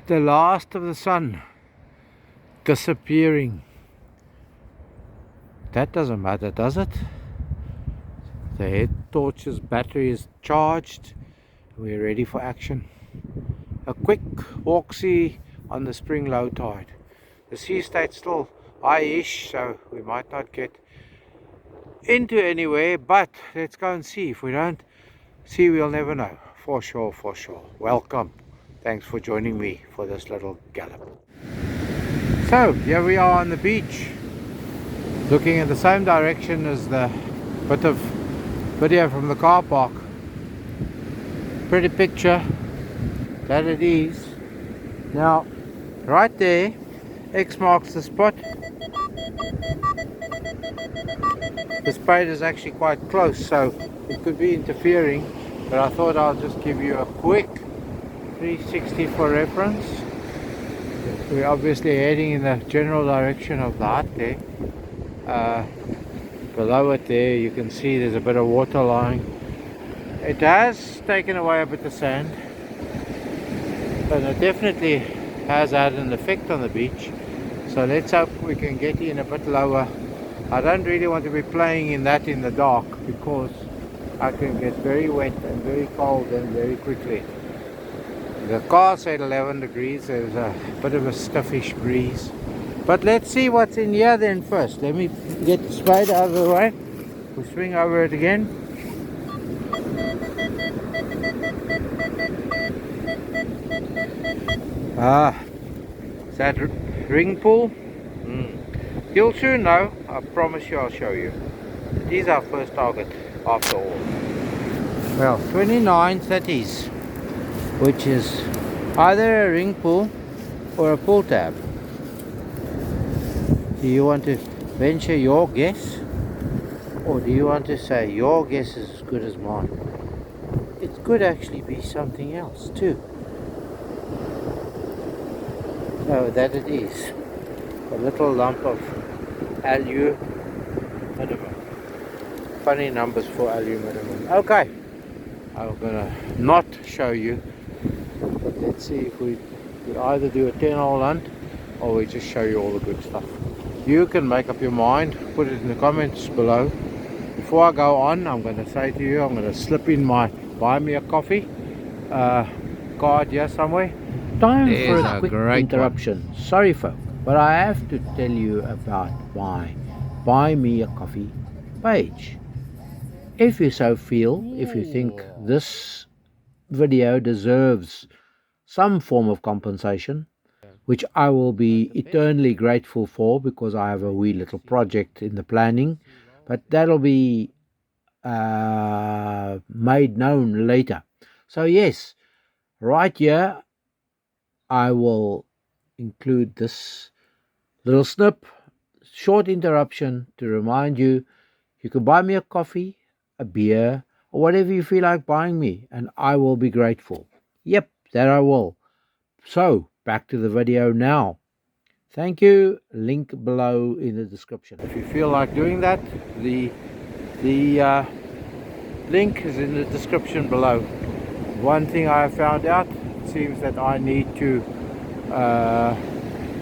The last of the sun disappearing. That doesn't matter, does it? The head torch's battery is charged. We're ready for action. A quick walk-see on the spring low tide. The sea state's still high-ish, so we might not get into anywhere, but let's go and see. If we don't see, we'll never know. For sure, for sure. Welcome. Thanks for joining me for this little gallop. So here we are on the beach, looking in the same direction as the bit of video from the car park. Pretty picture, that it is. Now right there, X marks the spot. The spade is actually quite close, so it could be interfering, but I thought I'll just give you a quick 360 for reference. We're obviously heading in the general direction of the hut there. Below it there you can see there's a bit of water lying. It has taken away a bit of sand, but it definitely has had an effect on the beach. So let's hope we can get in a bit lower. I don't really want to be playing in that in the dark, because I can get very wet and very cold and very quickly. The car said 11 degrees, there's a bit of a stiffish breeze. But let's see what's in here then first. Let me get the spade out of the way. We'll swing over it again. Is that ring pull? You'll soon know, I promise you. I'll show you. It is our first target after all. Well, 29 30s, which is either a ring pull or a pull tab. Do you want to venture your guess, or do you want to say your guess is as good as mine? It could actually be something else too. So that it is a little lump of aluminum. Funny numbers for aluminum. Okay, I'm gonna not show you, but let's see if we either do a 10-hole hunt or we just show you all the good stuff. You can make up your mind, put it in the comments below. Before I go on, I'm going to say to you, I'm going to slip in my buy me a coffee card here somewhere. Time for a quick interruption. Sorry folks, but I have to tell you about my buy me a coffee page. If you so feel, if you think this video deserves some form of compensation, which I will be eternally grateful for, because I have a wee little project in the planning, but that'll be made known later. So yes, right here I will include this little snip, short interruption to remind you, you can buy me a coffee, a beer, or whatever you feel like buying me, and I will be grateful. Yep, that I will. So back to the video now. Thank you. Link below in the description. If you feel like doing that, the link is in the description below. One thing I have found out, it seems that I need to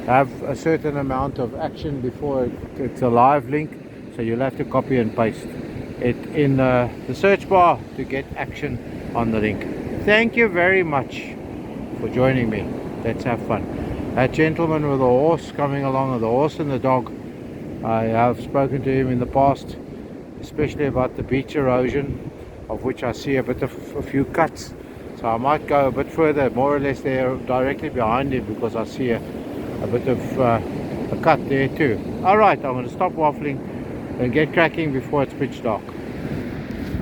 have a certain amount of action before it's a live link, so you'll have to copy and paste it in the search bar to get action on the link. Thank you very much for joining me. Let's have fun. That gentleman with the horse coming along, with the horse and the dog, I have spoken to him in the past, especially about the beach erosion, of which I see a few cuts. So I might go a bit further, more or less there directly behind him, because I see a bit of a cut there too. Alright, I'm going to stop waffling and get cracking before it's pitch dark.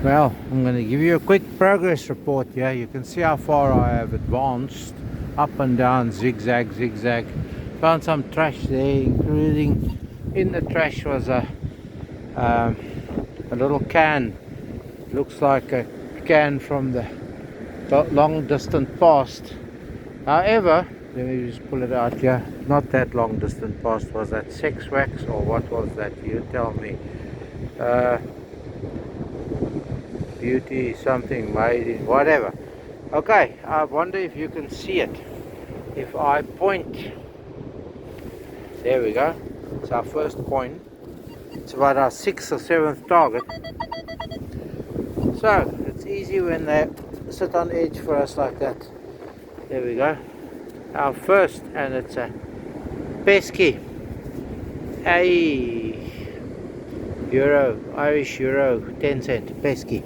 Well, I'm going to give you a quick progress report here. You can see how far I have advanced, up and down, zigzag, zigzag. Found some trash there, including in the trash was a little can. Looks like a can from the long distant past. However, let me just pull it out here. Not that long distant past. Was that sex wax, or what was that? You tell me. Beauty something made in whatever. Okay, I wonder if you can see it. if I point, there we go, it's our first coin. It's about our 6th or 7th target. So it's easy when they sit on edge for us like that. There we go, our first, and it's a pesky, a euro, Irish euro 10-cent pesky.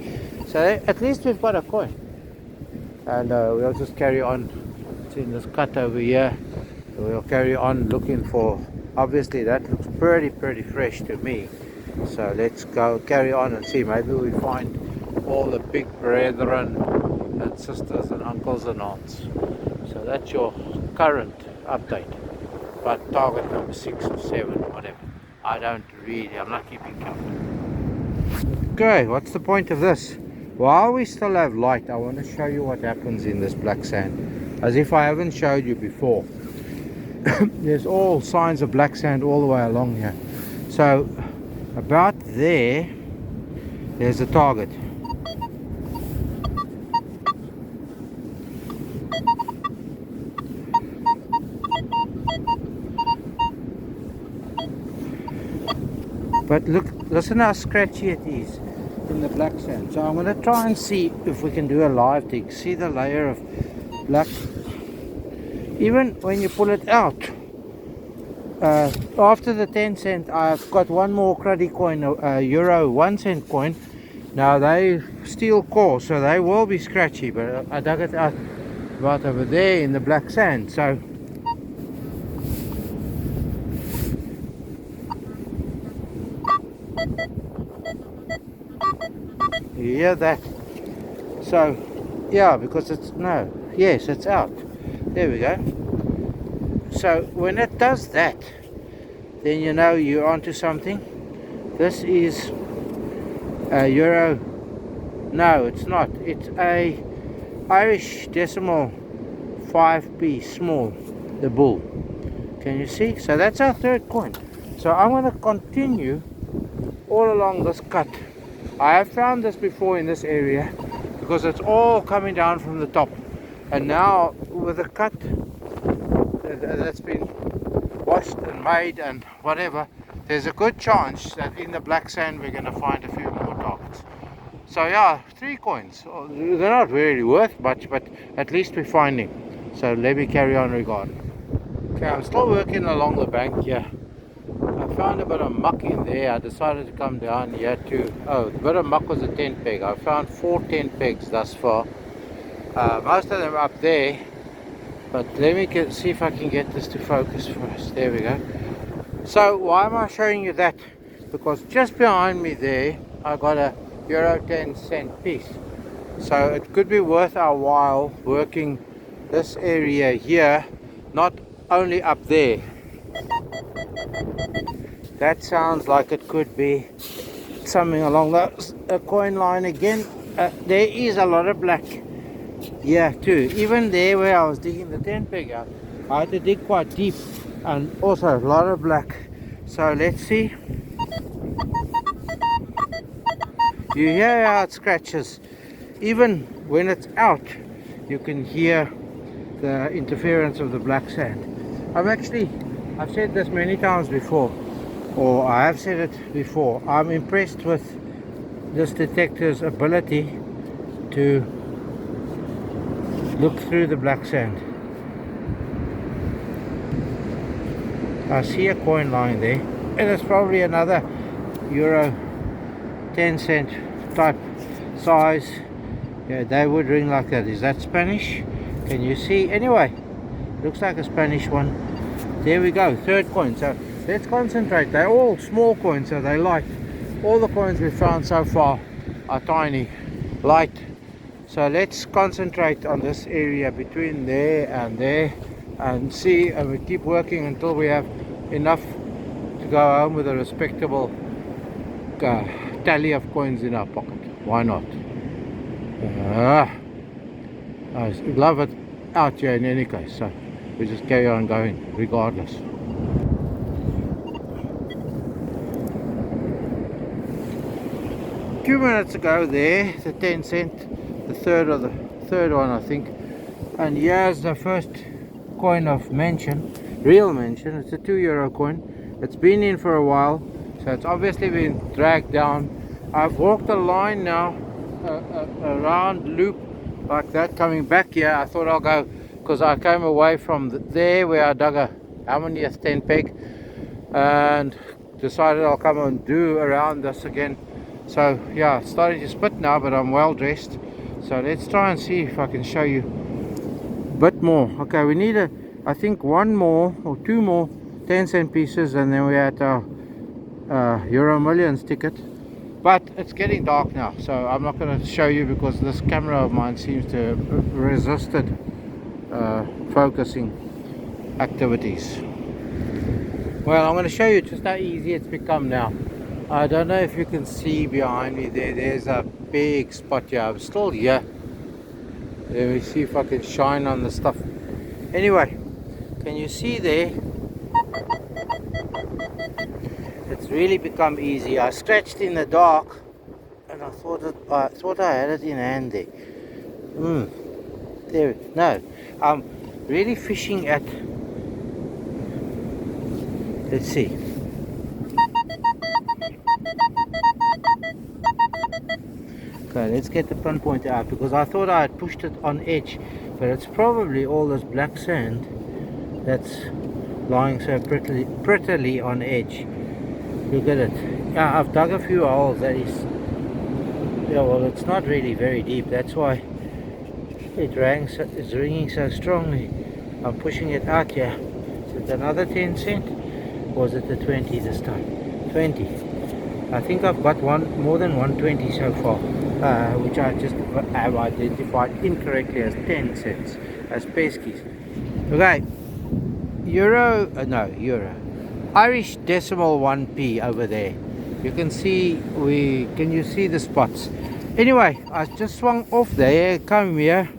So at least we've got a coin, and we'll just carry on. It's in this cut over here. We'll carry on looking for, obviously that looks pretty fresh to me, so let's go carry on and see, maybe we find all the big brethren and sisters and uncles and aunts. So that's your current update, but target number 6 or 7, whatever, I don't really, I'm not keeping count. Okay, what's the point of this? While we still have light, I want to show you what happens in this black sand, as if I haven't showed you before. There's all signs of black sand all the way along here. So about there's a target. But look, listen how scratchy it is in the black sand. So I'm going to try and see if we can do a live dig. See the layer of black. Even when you pull it out, after the 10-cent, I've got one more cruddy coin, a euro 1-cent coin. Now they steel core, so they will be scratchy, but I dug it out right over there in the black sand. So you hear that? So yeah, because it's yes, it's out. There we go. So when it does that, then you know you're onto something. This is a euro, no it's not, it's a Irish decimal 5p small, the bull. Can you see? So that's our third coin. So I'm going to continue all along this cut. I have found this before in this area because it's all coming down from the top, and now with the cut that's been washed and made and whatever, there's a good chance that in the black sand we're going to find a few more targets. So yeah, 3 coins. They're not really worth much, but at least we're finding. So let me carry on regarding. Okay, I'm still working along the bank here. I found a bit of muck in there. I decided to come down here too. Oh, the bit of muck was a tent peg. I found 4 tent pegs thus far. Most of them up there. But let me see if I can get this to focus for us. There we go. So why am I showing you that? Because just behind me there, I got a euro 10-cent piece. So it could be worth our while working this area here, not only up there. That sounds like it could be something along the coin line again. There is a lot of black here too. Even there where I was digging the tent peg out, I had to dig quite deep, and also a lot of black. So let's see. You hear how it scratches. Even when it's out, you can hear the interference of the black sand. I've said this many times before, or I have said it before, I'm impressed with this detector's ability to look through the black sand. I see a coin lying there, and it's probably another euro 10-cent type size. Yeah, they would ring like that. Is that Spanish? Can you see? Anyway, looks like a Spanish one. There we go, third coin. So let's concentrate. They're all small coins, so they're light. All the coins we've found so far are tiny, light. So let's concentrate on this area between there and see, and we keep working until we have enough to go home with a respectable tally of coins in our pocket. Why not? I love it out here in any case, so we just carry on going regardless. A few minutes ago there, the 10-cent, the third one I think, and here's the first coin of mention, real mention. It's a €2 coin. It's been in for a while, so it's obviously been dragged down. I've walked a line now, a round loop like that coming back here. I thought I'll go, because I came away from there where I dug a how many 10 peg, and decided I'll come and do around this again. So yeah, it's starting to spit now, but I'm well dressed. So let's try and see if I can show you a bit more. Okay, we need I think one more or two more 10-cent pieces, and then we're at our Euro Millions ticket. But it's getting dark now, so I'm not going to show you because this camera of mine seems to have resisted focusing activities. Well, I'm going to show you just how easy it's become now. I don't know if you can see behind me there. There's a big spot here. I'm still here. Let me see if I can shine on the stuff. Anyway, can you see there? It's really become easy. I scratched in the dark, and I thought I had it in hand there. There. No, I'm really fishing at. Let's see. Okay, let's get the pin pointer out, because I thought I had pushed it on edge, but it's probably all this black sand that's lying so prettily on edge. Look at it. Yeah, I've dug a few holes. That is, yeah, well, it's not really very deep. That's why it's ringing so strongly. I'm pushing it out here. Is it another 10 cent? Or was it the 20 this time? 20. I think I've got more than 120 so far, which I just have identified incorrectly as 10 cents, as peskies. Okay, Euro. Irish decimal 1p over there. You can see can you see the spots? Anyway, I just swung off there, come here.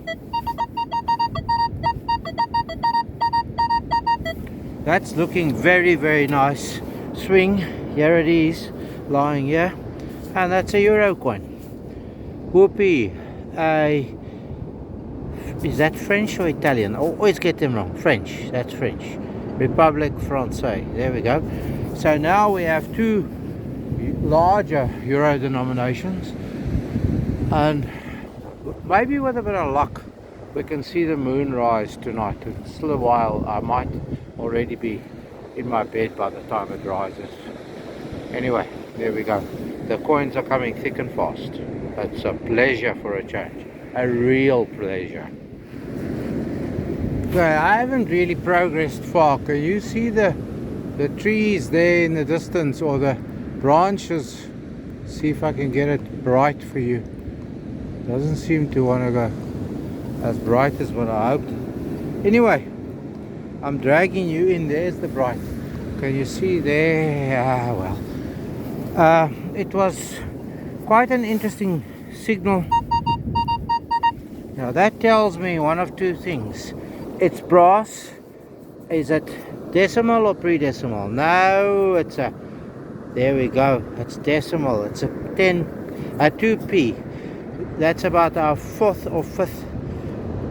That's looking very, very nice. Swing, here it is, lying here, and that's a Euro coin. Whoopee. Is that French or Italian? I always get them wrong. French, that's French. Republic Française. There we go. So now we have two larger euro denominations, and maybe with a bit of luck we can see the moon rise tonight. It's still a while. I might already be in my bed by the time it rises. Anyway, there we go. The coins are coming thick and fast. It's a pleasure for a change. A real pleasure. Okay, I haven't really progressed far. Can you see the trees there in the distance, or the branches? See if I can get it bright for you. Doesn't seem to want to go as bright as what I hoped. Anyway, I'm dragging you in. There's the bright. Can you see there? Well, it was quite an interesting signal. Now that tells me one of two things. It's brass. Is it decimal or pre-decimal? No, it's a, there we go, it's decimal. It's a 2p. That's about our fourth or fifth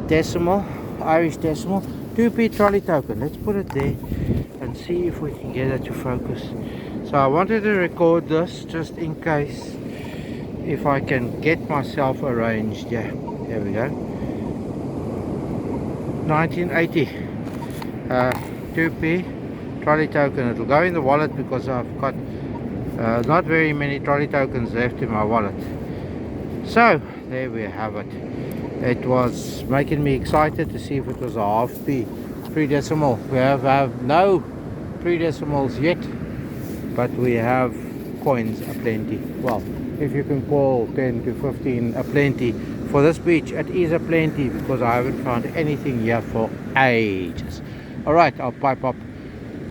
decimal, Irish decimal. 2p trolley token. Let's put it there and see if we can get it to focus. So I wanted to record this just in case, if I can get myself arranged. Yeah, there we go. 1980 2p trolley token. It'll go in the wallet because I've got not very many trolley tokens left in my wallet. So there we have it. It was making me excited to see if it was a half p pre-decimal. We have no pre-decimals yet, but we have coins aplenty. Well, if you can call 10 to 15 aplenty. For this beach, it is aplenty because I haven't found anything here for ages. Alright, I'll pipe up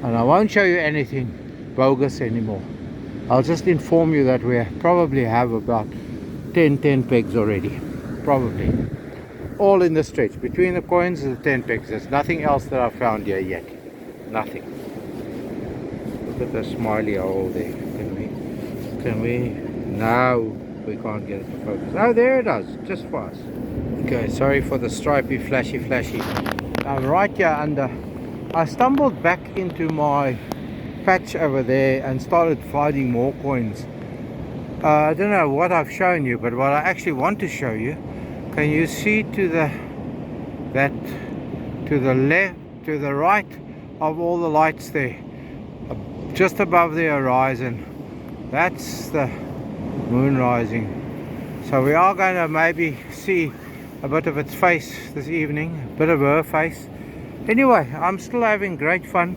and I won't show you anything bogus anymore. I'll just inform you that we probably have about 10 pegs already. Probably. All in the stretch. Between the coins and the 10 pegs. There's nothing else that I've found here yet. Nothing. Look at the smiley hole there. Can we? No. We can't get it to focus. Oh, there it does, just for us. Okay, sorry for the stripy flashy I'm right here under. I stumbled back into my patch over there and started finding more coins. I don't know what I've shown you, but what I actually want to show you, can you see to the left, to the right of all the lights there, just above the horizon? That's the moon rising. So we are going to maybe see a bit of its face this evening, a bit of her face. Anyway, I'm still having great fun.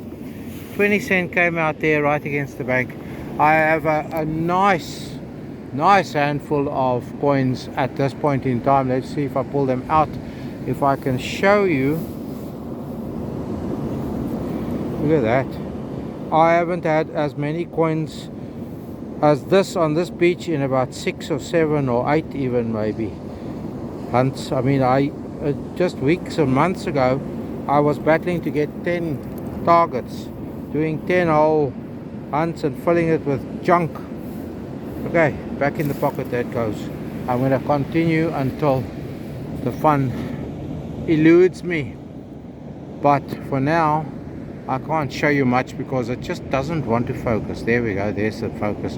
20 cent came out there right against the bank. I have a nice handful of coins at this point in time. Let's see if I pull them out, if I can show you. Look at that. I haven't had as many coins as this on this beach in about 6 or 7 or 8 even maybe hunts. I mean, I just weeks or months ago I was battling to get 10 targets, doing 10 hole hunts and filling it with junk. Okay, back in the pocket that goes. I'm going to continue until the fun eludes me, but for now I can't show you much because it just doesn't want to focus. There we go, there's the focus,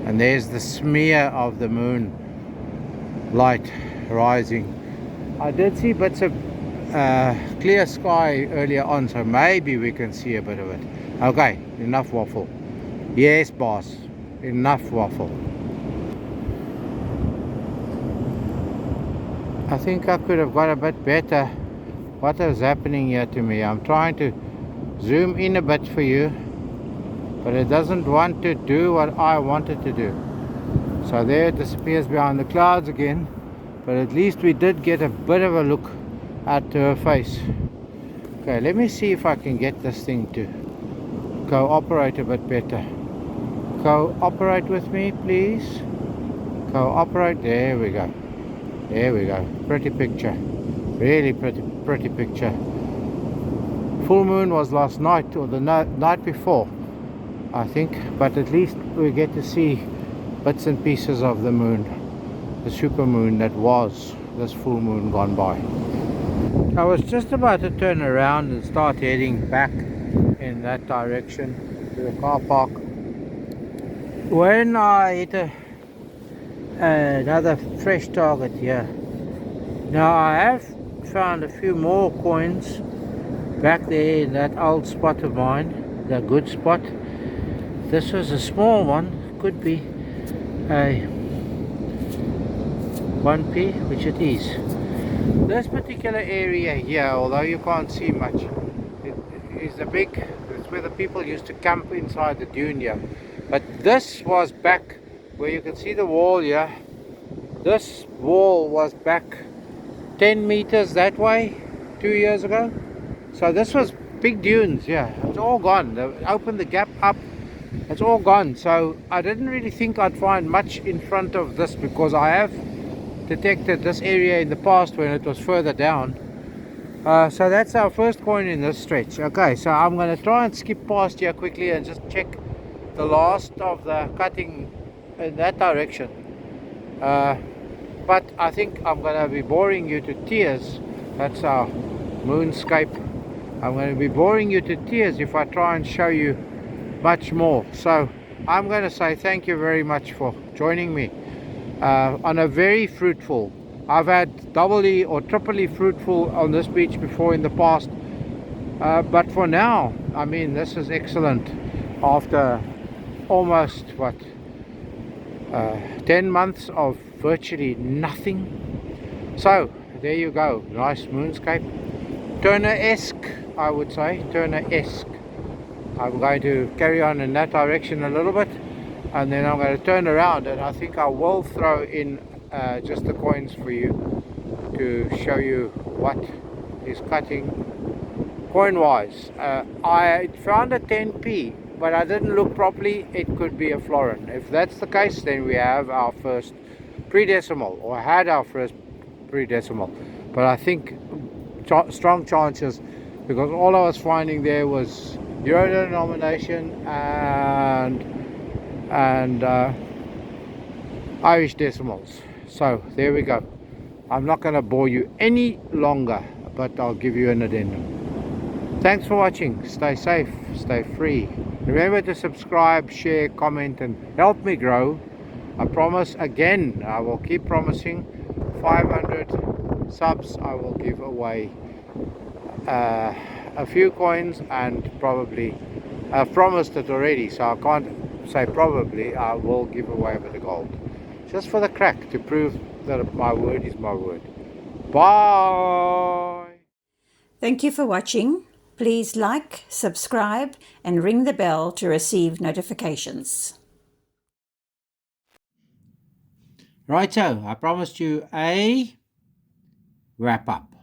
and there's the smear of the moon light rising. I did see bits of clear sky earlier on, so maybe we can see a bit of it. Okay, enough waffle. Yes boss, enough waffle. I think I could have got a bit better what is happening here to me. I'm trying to zoom in a bit for you, but it doesn't want to do what I want it to do. So there it disappears behind the clouds again, but at least we did get a bit of a look at her face. Okay, let me see if I can get this thing to cooperate a bit better. Cooperate with me, please. Cooperate. There we go. There we go. Pretty picture. Really pretty picture. Full moon was last night, or the night before, I think, but at least we get to see bits and pieces of the moon, the super moon that was this full moon gone by. I was just about to turn around and start heading back in that direction to the car park when I hit another fresh target here. Now I have found a few more coins back there in that old spot of mine, the good spot. This was a small one, could be a 1p, which it is. This particular area here, although you can't see much, it is it's where the people used to camp inside the dune here. But this was back where you can see the wall here. This wall was back 10 meters that way 2 years ago. So this was big dunes, yeah. It's all gone. They opened the gap up. It's all gone. So I didn't really think I'd find much in front of this, because I have detected this area in the past when it was further down. So that's our first coin in this stretch. Okay, so I'm going to try and skip past here quickly and just check the last of the cutting in that direction. But I think I'm going to be boring you to tears. That's our moonscape. I'm going to be boring you to tears if I try and show you much more. So I'm going to say thank you very much for joining me on a very fruitful. I've had doubly or triply fruitful on this beach before in the past, but for now, I mean, this is excellent after almost 10 months of virtually nothing. So there you go, nice moonscape, Turner-esque, I would say, Turner-esque. I'm going to carry on in that direction a little bit, and then I'm going to turn around, and I think I will throw in just the coins for you to show you what is cutting coin wise. I found a 10p, but I didn't look properly. It could be a florin. If that's the case, then we have our first pre-decimal, or had our first pre-decimal. But I think strong chances, because all I was finding there was euro denomination and Irish decimals. So there we go. I'm not going to bore you any longer but I'll give you an addendum. Thanks for watching. Stay safe, stay free. Remember to subscribe, share, comment, and help me grow. I promise again, I will keep promising 500 subs. I will give away a few coins, and probably I've promised it already, so I can't say probably. I will give away a bit of gold just for the crack, to prove that my word is my word. Bye. Thank you for watching. Please like, subscribe, and ring the bell to receive notifications. Righto, I promised you a wrap up.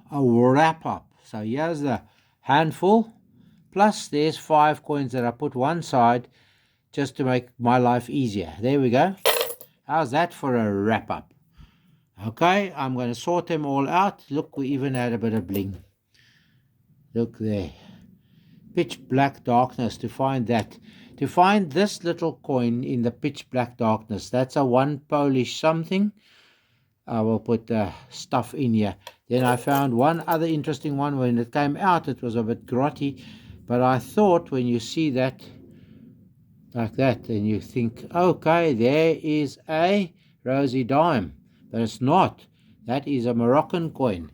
So here's the handful, plus there's 5 coins that I put one side just to make my life easier. There we go. How's that for a wrap up? Okay, I'm going to sort them all out. Look, we even had a bit of bling. Look there. Pitch black darkness. To find that, to find this little coin in the pitch black darkness, that's a 1 Polish something. I will put the stuff in here. Then I found one other interesting one. When it came out, it was a bit grotty, but I thought when you see that like that, then you think, okay, there is a rosy dime, but it's not. That is a Moroccan coin.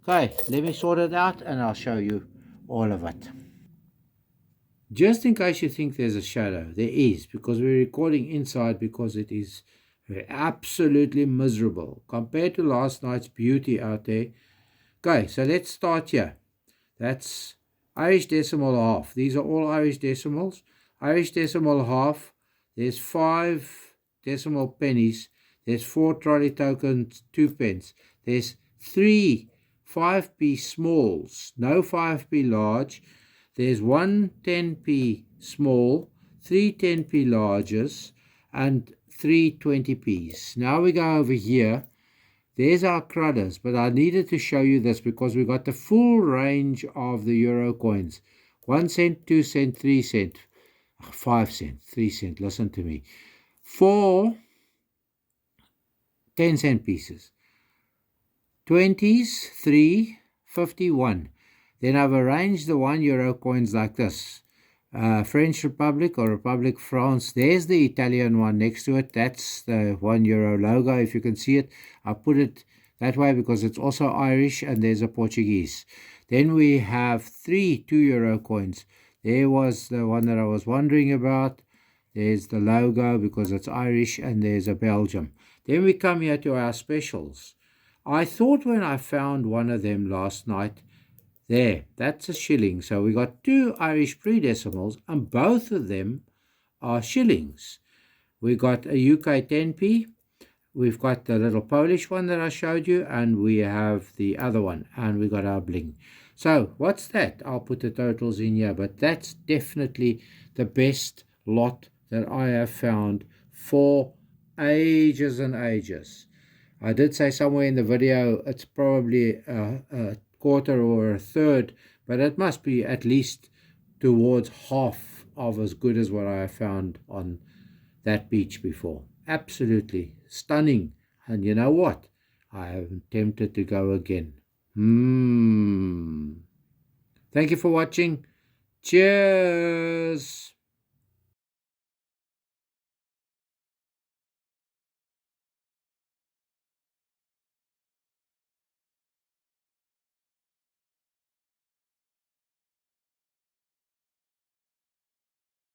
Okay, let me sort it out and I'll show you all of it. Just in case you think there's a shadow, there is, because we're recording inside, because it is absolutely miserable compared to last night's beauty out there. Okay, so let's start here. That's Irish decimal half. These are all Irish decimals. Irish decimal half, there's 5 decimal pennies, there's 4 trolley tokens, 2 pence, there's 3 5p smalls, no 5p large, there's 1 10p small, 3 10p larges, and 3 20p's. Now we go over here. There's our crudders, but I needed to show you this because we got the full range of the euro coins. 1 cent, 2 cent, 3 cent, 5 cent, 3 cent, listen to me. 4 10-cent pieces. 20s, 3, 51. Then I've arranged the 1 euro coins like this. French Republic or Republic France, there's the Italian one next to it. That's the 1 euro logo, if you can see it. I put it that way because it's also Irish, and there's a Portuguese. Then we have 3 2 euro coins. There was the one that I was wondering about. There's the logo because it's Irish, and there's a Belgium. Then we come here to our specials. I thought when I found one of them last night, there, that's a shilling. So we got 2 Irish pre-decimals, and both of them are shillings. We got a UK 10p, we've got the little Polish one that I showed you, and we have the other one, and we got our bling. So what's that? I'll put the totals in here, but that's definitely the best lot that I have found for ages and ages. I did say somewhere in the video it's probably a quarter or a third, but it must be at least towards half of as good as what I found on that beach before. Absolutely stunning. And you know what? I am tempted to go again. Thank you for watching. Cheers.